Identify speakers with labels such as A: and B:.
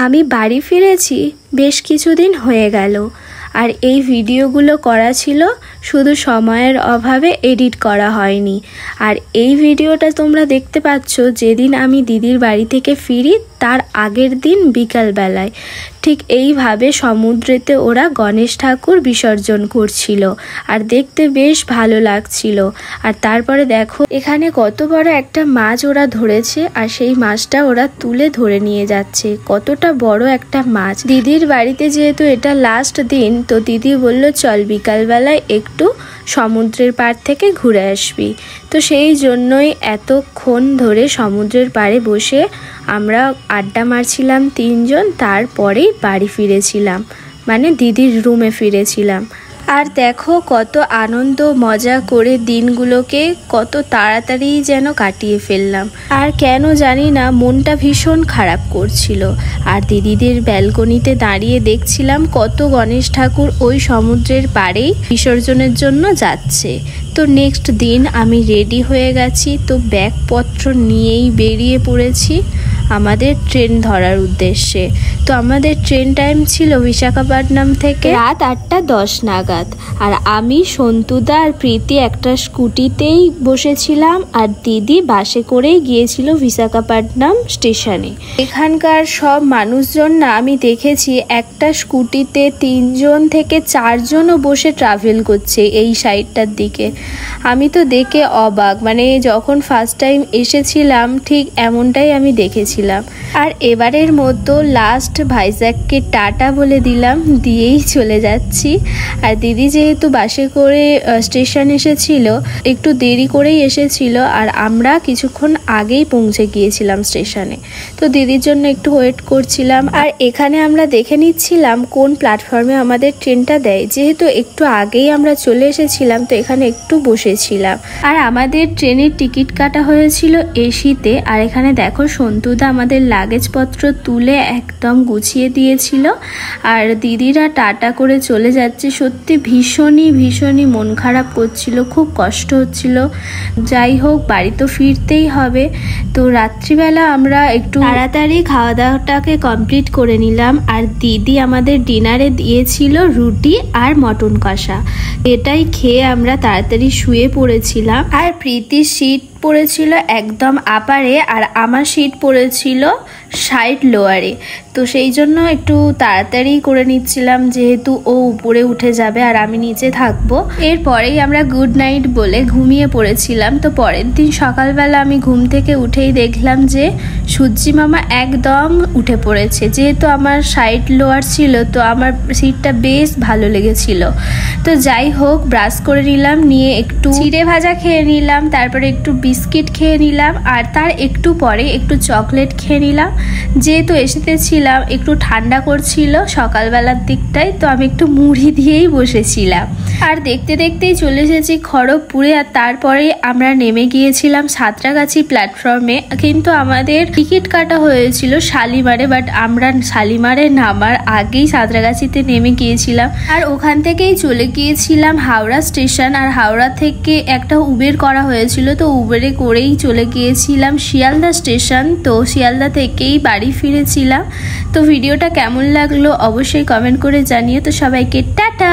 A: আমি বাড়ি ফিরেছি বেশ কিছুদিন হয়ে গেল, আর এই ভিডিওগুলো করা ছিল শুধু সময়ের অভাবে এডিট করা হয়নি। আর এই ভিডিওটা তোমরা দেখতে পাচ্ছ যেদিন আমি দিদির বাড়ি থেকে ফিরি তার আগের দিন বিকালবেলায় ঠিক এইভাবে সমুদ্রেতে ওরা গণেশ ঠাকুর বিসর্জন করছিল, আর দেখতে বেশ ভালো লাগছিল। আর তারপরে দেখো এখানে কত বড় একটা মাছ ওরা ধরেছে, আর সেই মাছটা ওরা তুলে ধরে নিয়ে যাচ্ছে। কতটা বড় একটা মাছ। দিদির বাড়িতে যেহেতু এটা লাস্ট দিন, তো দিদি বলল চল বিকালবেলায় একটু সমুদ্রের পাড় থেকে ঘুরে আসবি। তো সেই জন্যই এতক্ষণ ধরে সমুদ্রের পাড়ে বসে আমরা আড্ডা মারছিলাম তিনজন, তারপরেই বাড়ি ফিরেছিলাম, মানে দিদির রুমে ফিরেছিলাম। আর দেখো কত আনন্দ মজা করে দিনগুলোকে কত তাড়াতাড়ি যেন কাটিয়ে ফেললাম। আর কেন জানি না মনটা ভীষণ খারাপ করছিল। আর দিদিদের ব্যালকনিতে দাঁড়িয়ে দেখছিলাম কত গণেশ ঠাকুর ওই সমুদ্রের পাড়েই বিসর্জনের জন্য যাচ্ছে। তো নেক্সট দিন আমি রেডি হয়ে গেছি, তো ব্যাগপত্র নিয়েই বেরিয়ে পড়েছি আমাদের ট্রেন ধরার উদ্দেশ্যে। তো আমাদের ট্রেন টাইম ছিল বিশাখাপত্তনম থেকে রাত 8:10 নাগাদ। আর আমি, সন্তুদা আর প্রীতি একটা স্কুটিতেই বসেছিলাম, আর দিদি বাসে করেই গিয়েছিল বিশাখাপত্তনম স্টেশনে। এখানকার সব মানুষজন না আমি দেখেছি একটা স্কুটিতে 3 থেকে 4 বসে ট্রাভেল করছে এই সাইডটার দিকে। আমি তো দেখে অবাক, মানে যখন ফার্স্ট টাইম এসেছিলাম ঠিক এমনটাই আমি দেখেছিলাম। আর এবারের মতো লাস্ট ভাইজ্যাগকে টাটা বলে দিলাম, দিয়েই চলে যাচ্ছি। আর দিদি যেহেতু বাসে করে স্টেশন এসেছিল, একটু দেরি করেই এসেছিল, আর আমরা কিছুক্ষণ আগেই পৌঁছে গিয়েছিলাম স্টেশনে। তো দিদির জন্য একটু ওয়েট করছিলাম। আর এখানে আমরা দেখে নিচ্ছিলাম কোন প্ল্যাটফর্মে আমাদের ট্রেনটা দেয়। যেহেতু একটু আগেই আমরা চলে এসেছিলাম, তো এখানে একটু বসেছিলাম। আর আমাদের ট্রেনের টিকিট কাটা হয়েছিল এসিতে। আর এখানে দেখো সন্তুদা আমাদের লাগেজপত্র তুলে একদম গুছিয়ে দিয়েছিল, আর দিদিরা টাটা করে চলে যাচ্ছে। সত্যি ভীষণই মন খারাপ করছিল, খুব কষ্ট হচ্ছিল। যাই হোক, বাড়ি তো ফিরতেই হবে। তো রাত্রিবেলা আমরা একটু তাড়াতাড়ি খাওয়া দাওয়াটাকে কমপ্লিট করে নিলাম। আর দিদি আমাদের ডিনারে দিয়েছিল রুটি আর মটন কষা। এটাই খেয়ে আমরা তাড়াতাড়ি শুয়ে পড়েছিলাম। আর প্রীতির সিট পড়েছিল একদম আপারে, আর আমার সিট পড়েছিল সাইড লোয়ারে। তো সেই জন্য একটু তাড়াতাড়ি করে নিচ্ছিলাম, যেহেতু ও উপরে উঠে যাবে আর আমি নিচে থাকবো। এরপরেই আমরা গুড নাইট বলে ঘুমিয়ে পড়েছিলাম। তো পরের দিন সকালবেলা আমি ঘুম থেকে উঠেই দেখলাম যে সূর্যি মামা একদম উঠে পড়েছে। যেহেতু আমার সাইড লোয়ার ছিল, তো আমার সিটটা বেশ ভালো লেগেছিল। তো যাই হোক, ব্রাশ করে নিলাম, নিয়ে একটু চিড়ে ভাজা খেয়ে নিলাম, তারপরে একটু বিস্কিট খেয়ে নিলাম, আর তার একটু পরে একটু চকলেট খেয়ে নিলাম। যেহেতু এসেতে ছিলাম একটু ঠান্ডা করছিল সকালবেলার দিকটায়, তো আমি একটু মুড়ি দিয়েই বসেছিলাম। আর দেখতে দেখতেই চলে এসেছি খড়গপুরে। আর তারপরে আমরা নেমে গিয়েছিলাম সাঁতরাগাছি প্ল্যাটফর্মে। কিন্তু আমাদের টিকিট কাটা হয়েছিল শালিমারে, বাট আমরা শালিমারে নামার আগেই সাঁতরাগাছিতে নেমে গিয়েছিলাম। আর ওখান থেকেই চলে গিয়েছিলাম হাওড়া স্টেশন। আর হাওড়া থেকে একটা উবের করা হয়েছিল, তো উবেরে করেই চলে গিয়েছিলাম শিয়ালদা স্টেশন। তো শিয়ালদা থেকেই বাড়ি ফিরেছিলাম। তো ভিডিওটা কেমন লাগলো অবশ্যই কমেন্ট করে জানিও। তো সবাইকে টাটা।